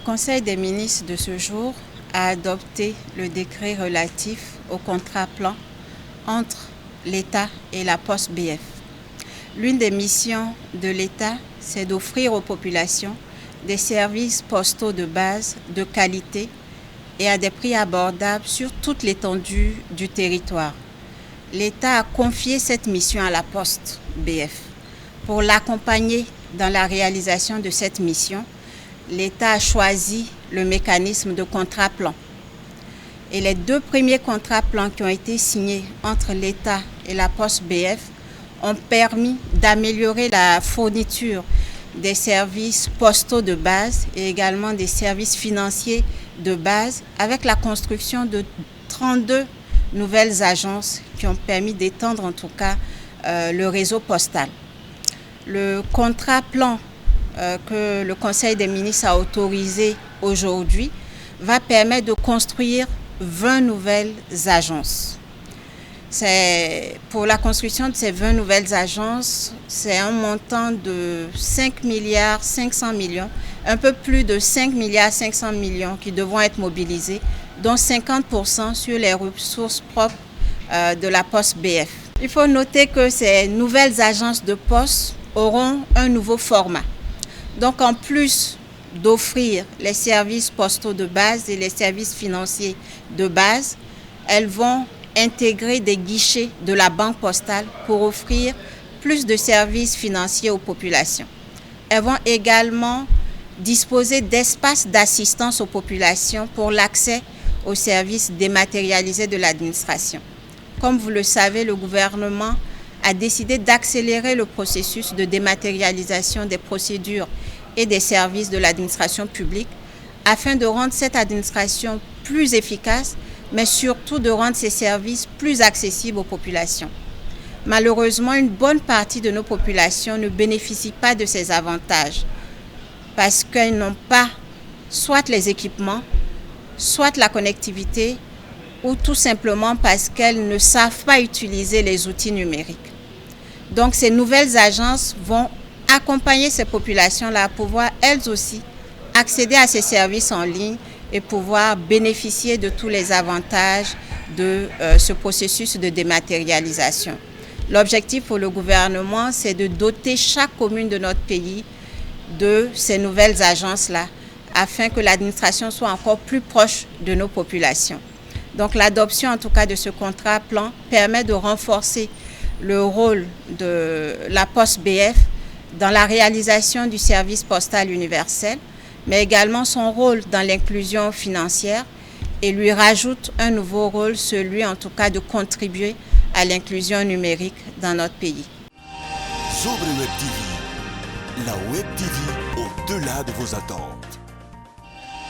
Conseil des ministres de ce jour a adopté le décret relatif au contrat plan entre l'État et la Poste BF. L'une des missions de l'État, c'est d'offrir aux populations des services postaux de base, de qualité et à des prix abordables sur toute l'étendue du territoire. L'État a confié cette mission à la Poste BF. Pour l'accompagner dans la réalisation de cette mission, l'État a choisi le mécanisme de contrat plan. Et les 2 premiers contrats plans qui ont été signés entre l'État et la Poste BF ont permis d'améliorer la fourniture des services postaux de base et également des services financiers de base avec la construction de 32 nouvelles agences qui ont permis d'étendre en tout cas le réseau postal. Le contrat plan que le Conseil des ministres a autorisé aujourd'hui va permettre de construire 20 nouvelles agences. Pour la construction de ces 20 nouvelles agences, c'est un montant de 5 milliards 500 millions, un peu plus de 5 milliards 500 millions qui devront être mobilisés, dont 50% sur les ressources propres de la Poste BF. Il faut noter que ces nouvelles agences de poste auront un nouveau format. Donc en plus d'offrir les services postaux de base et les services financiers de base, elles vont intégrer des guichets de la banque postale pour offrir plus de services financiers aux populations. Elles vont également disposer d'espaces d'assistance aux populations pour l'accès aux services dématérialisés de l'administration. Comme vous le savez, le gouvernement a décidé d'accélérer le processus de dématérialisation des procédures et des services de l'administration publique afin de rendre cette administration plus efficace, mais surtout de rendre ces services plus accessibles aux populations. Malheureusement, une bonne partie de nos populations ne bénéficient pas de ces avantages parce qu'elles n'ont pas soit les équipements, soit la connectivité, ou tout simplement parce qu'elles ne savent pas utiliser les outils numériques. Donc ces nouvelles agences vont accompagner ces populations-là à pouvoir elles aussi accéder à ces services en ligne et pouvoir bénéficier de tous les avantages de ce processus de dématérialisation. L'objectif pour le gouvernement, c'est de doter chaque commune de notre pays de ces nouvelles agences-là afin que l'administration soit encore plus proche de nos populations. Donc l'adoption en tout cas de ce contrat plan permet de renforcer le rôle de la Poste BF dans la réalisation du service postal universel, mais également son rôle dans l'inclusion financière et lui rajoute un nouveau rôle, celui en tout cas de contribuer à l'inclusion numérique dans notre pays. Sobre Web TV, la Web TV au-delà de vos attentes.